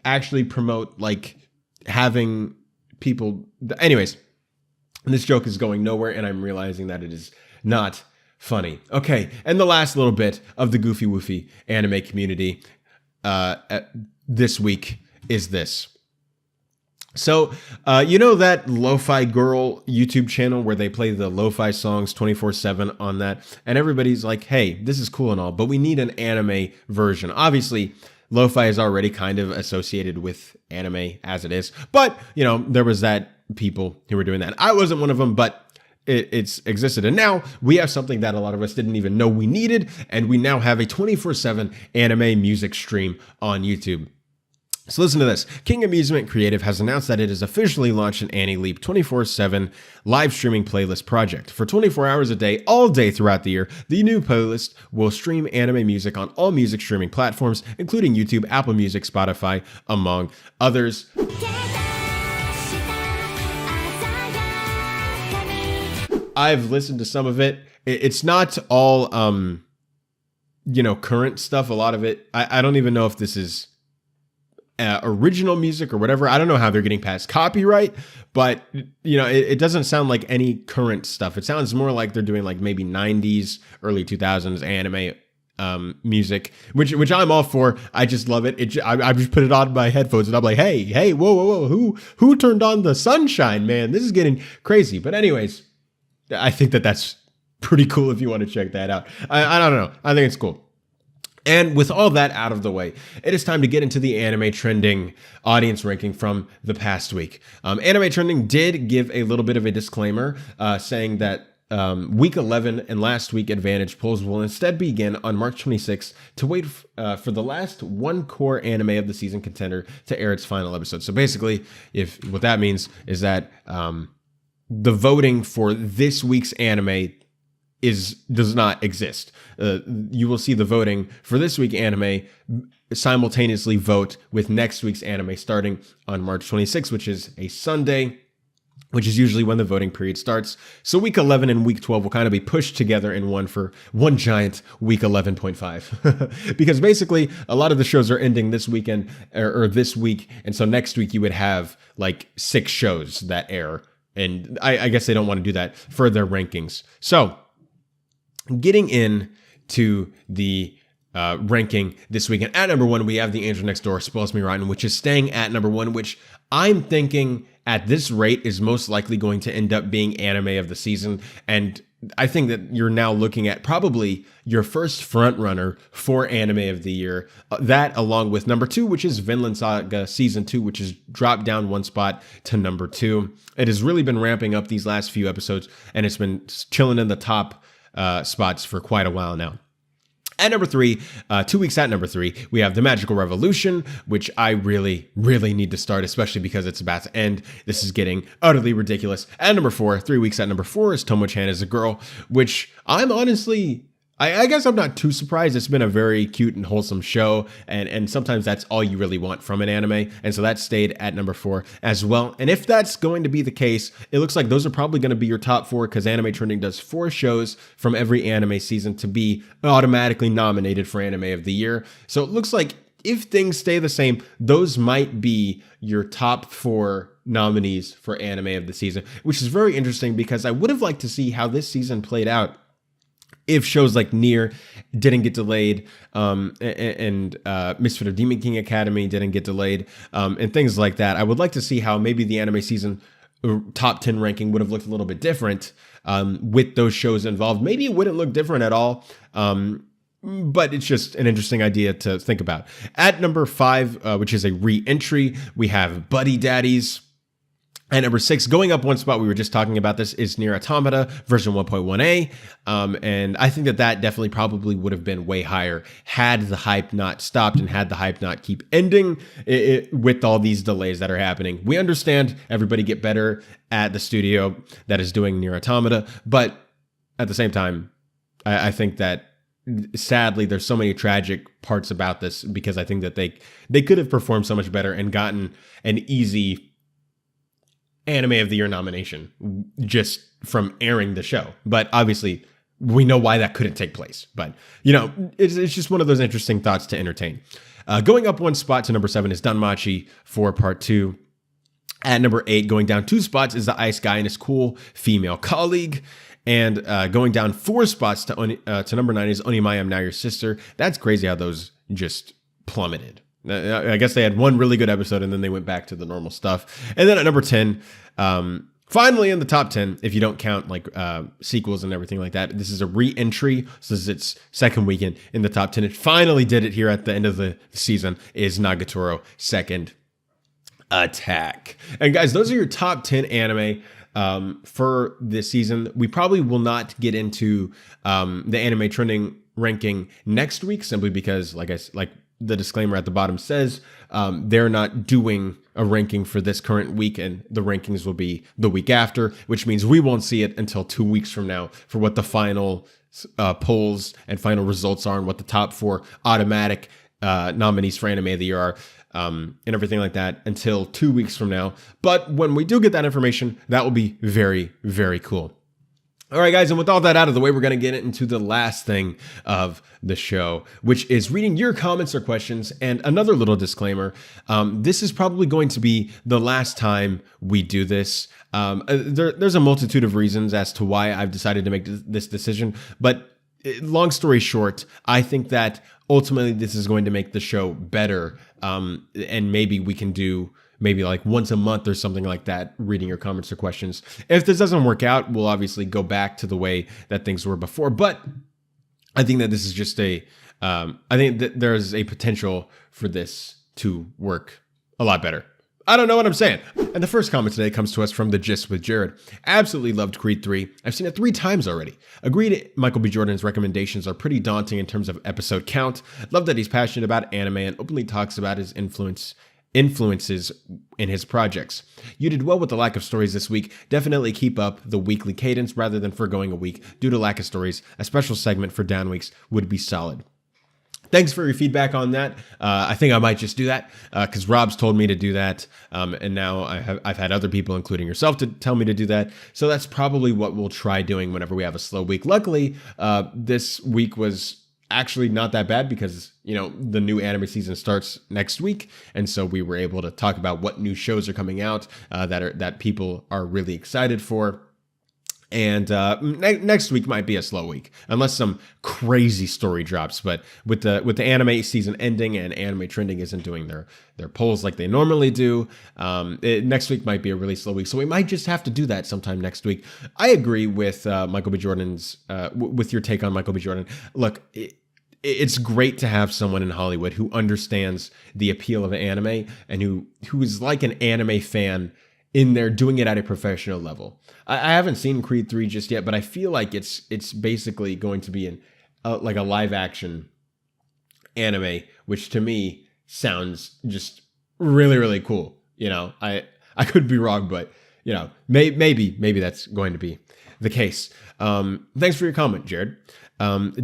actually promote having people? Anyways, this joke is going nowhere, and I'm realizing that it is not funny. Okay, and the last little bit of the Goofy Woofy anime community this week is this. So, that Lo-Fi Girl YouTube channel where they play the lo-fi songs 24/7 on that, and everybody's like, hey, this is cool and all, but we need an anime version. Obviously, lo-fi is already kind of associated with anime as it is, but, there was that people who were doing that. I wasn't one of them, but it's existed. And now we have something that a lot of us didn't even know we needed, and we now have a 24/7 anime music stream on YouTube. So listen to this. King Amusement Creative has announced that it has officially launched an Annie Leap 24/7 live streaming playlist project. For 24 hours a day, all day throughout the year, the new playlist will stream anime music on all music streaming platforms, including YouTube, Apple Music, Spotify, among others. I've listened to some of it. It's not all, current stuff. A lot of it, I don't even know if this is original music or whatever. I don't know how they're getting past copyright, but it doesn't sound like any current stuff. It sounds more like they're doing maybe 90s, early 2000s anime music, which I'm all for. I just love it. I just put it on my headphones and I'm like, hey, whoa, who turned on the sunshine, man? This is getting crazy. But anyways, I think that's pretty cool if you want to check that out. I don't know. I think it's cool. And with all that out of the way, it is time to get into the anime trending audience ranking from the past week. Anime trending did give a little bit of a disclaimer saying that week 11 and last week advantage polls will instead begin on March 26th to wait for the last one core anime of the season contender to air its final episode. So basically, if what that means is that the voting for this week's anime does not exist. You will see the voting for this week anime simultaneously vote with next week's anime starting on March 26th, which is a Sunday, which is usually when the voting period starts. So week 11 and week 12 will kind of be pushed together in one giant week 11.5. Because basically a lot of the shows are ending this weekend or this week. And so next week you would have like 6 shows that air. And I guess they don't want to do that for their rankings. So getting in to the ranking this weekend, at number 1, we have The Angel Next Door, Spoils Me Rotten, which is staying at number 1, which I'm thinking at this rate is most likely going to end up being anime of the season. And I think that you're now looking at probably your first front runner for anime of the year. That along with number 2, which is Vinland Saga Season 2, which has dropped down 1 spot to number 2. It has really been ramping up these last few episodes, and it's been chilling in the top spots for quite a while now. At number 3, 2 weeks at number 3, we have The Magical Revolution, which I really, really need to start, especially because it's about to end. This is getting utterly ridiculous. At number 4, 3 weeks at number 4 is Tomo-chan is a Girl, which I'm honestly, I guess I'm not too surprised. It's been a very cute and wholesome show, and sometimes that's all you really want from an anime, and so that stayed at number 4 as well. And if that's going to be the case, it looks like those are probably going to be your top 4, because Anime Trending does 4 shows from every anime season to be automatically nominated for Anime of the Year. So it looks like if things stay the same, those might be your top 4 nominees for Anime of the season, which is very interesting because I would have liked to see how this season played out if shows like NieR didn't get delayed, and Misfit of Demon King Academy didn't get delayed, and things like that. I would like to see how maybe the anime season top 10 ranking would have looked a little bit different with those shows involved. Maybe it wouldn't look different at all, but it's just an interesting idea to think about. At number 5, which is a re-entry, we have Buddy Daddies. At number 6, going up 1 spot, we were just talking about this, is NieR Automata version 1.1a. And I think that definitely probably would have been way higher had the hype not stopped and had the hype not keep ending with all these delays that are happening. We understand everybody get better at the studio that is doing NieR Automata, but at the same time, I think that sadly there's so many tragic parts about this, because I think that they could have performed so much better and gotten an easy Anime of the Year nomination just from airing the show. But obviously we know why that couldn't take place. But it's just one of those interesting thoughts to entertain. Going up 1 spot to number 7 is Danmachi for part 2. At number 8, going down 2 spots, is The Ice Guy and His Cool Female Colleague. And going down 4 spots to number 9 is Onimai, I'm Now Your Sister. That's crazy how those just plummeted. I guess they had one really good episode and then they went back to the normal stuff. And then at number 10, finally in the top 10, if you don't count like sequels and everything like that, this is a re-entry. So this is its second weekend in the top 10. It finally did it here at the end of the season, is Nagatoro Second Attack. And guys, those are your top 10 anime for this season. We probably will not get into the anime trending ranking next week, simply because like the disclaimer at the bottom says, they're not doing a ranking for this current week, and the rankings will be the week after, which means we won't see it until 2 weeks from now for what the final polls and final results are, and what the top 4 automatic nominees for Anime of the Year are, and everything like that, until 2 weeks from now. But when we do get that information, that will be very, very cool. All right, guys, and with all that out of the way, we're going to get into the last thing of the show, which is reading your comments or questions. And another little disclaimer, this is probably going to be the last time we do this. There's a multitude of reasons as to why I've decided to make this decision. But long story short, I think that ultimately this is going to make the show better. And maybe we can do maybe like once a month or something like that, reading your comments or questions. If this doesn't work out, we'll obviously go back to the way that things were before. But I think that this is just I think that there's a potential for this to work a lot better. I don't know what I'm saying. And the first comment today comes to us from The Gist with Jared. Absolutely loved Creed 3. I've seen it 3 times already. Agreed, Michael B. Jordan's recommendations are pretty daunting in terms of episode count. Love that he's passionate about anime and openly talks about his influences in his projects. You did well with the lack of stories this week. Definitely keep up the weekly cadence rather than foregoing a week due to lack of stories. A special segment for down weeks would be solid. Thanks for your feedback on that. I think I might just do that because Rob's told me to do that. And now I've had other people, including yourself, to tell me to do that. So that's probably what we'll try doing whenever we have a slow week. Luckily, this week was actually not that bad because, the new anime season starts next week. And so we were able to talk about what new shows are coming out that people are really excited for. And next week might be a slow week unless some crazy story drops. But with the anime season ending and Anime Trending isn't doing their polls like they normally do, next week might be a really slow week. So we might just have to do that sometime next week. I agree with Michael B. Jordan's with your take on Michael B. Jordan. Look, it's great to have someone in Hollywood who understands the appeal of anime and who is like an anime fan in there doing it at a professional level. I haven't seen Creed 3 just yet, but I feel like it's basically going to be like a live action anime, which to me sounds just really, really cool. I could be wrong, but maybe that's going to be the case. Thanks for your comment, Jared.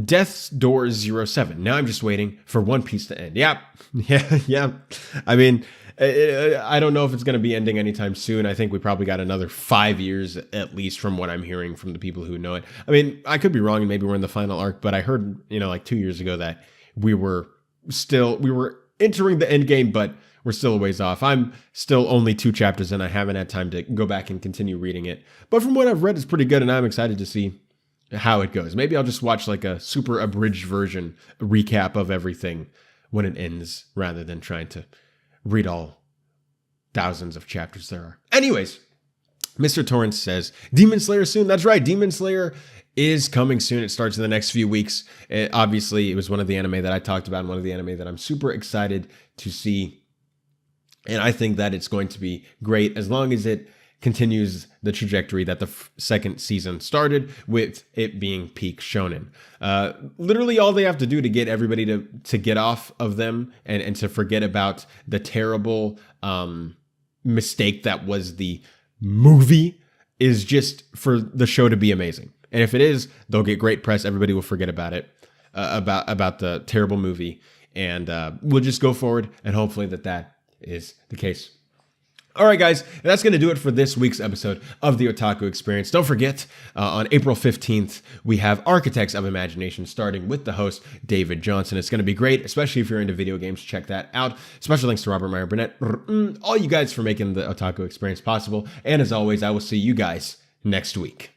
Death's Door 07. Now I'm just waiting for One Piece to end. Yeah. I mean, I don't know if it's going to be ending anytime soon. I think we probably got another 5 years at least from what I'm hearing from the people who know it. I mean, I could be wrong and maybe we're in the final arc, but I heard, like 2 years ago that we were entering the end game, but we're still a ways off. I'm still only 2 chapters and I haven't had time to go back and continue reading it. But from what I've read, it's pretty good and I'm excited to see how it goes. Maybe I'll just watch like a super abridged version, a recap of everything when it ends rather than trying to read all thousands of chapters there are. Anyways, Mr. Torrance says, Demon Slayer soon. That's right. Demon Slayer is coming soon. It starts in the next few weeks. Obviously, it was one of the anime that I talked about and one of the anime that I'm super excited to see. And I think that it's going to be great as long as it continues the trajectory that the second season started with it being peak shonen. Literally all they have to do to get everybody to get off of them and to forget about the terrible mistake that was the movie is just for the show to be amazing. And if it is, they'll get great press. Everybody will forget about it, about the terrible movie. And we'll just go forward and hopefully that is the case. All right, guys, that's going to do it for this week's episode of the Otaku Experience. Don't forget, on April 15th, we have Architects of Imagination starting with the host, David Johnson. It's going to be great, especially if you're into video games. Check that out. Special thanks to Robert Meyer Burnett, all you guys for making the Otaku Experience possible. And as always, I will see you guys next week.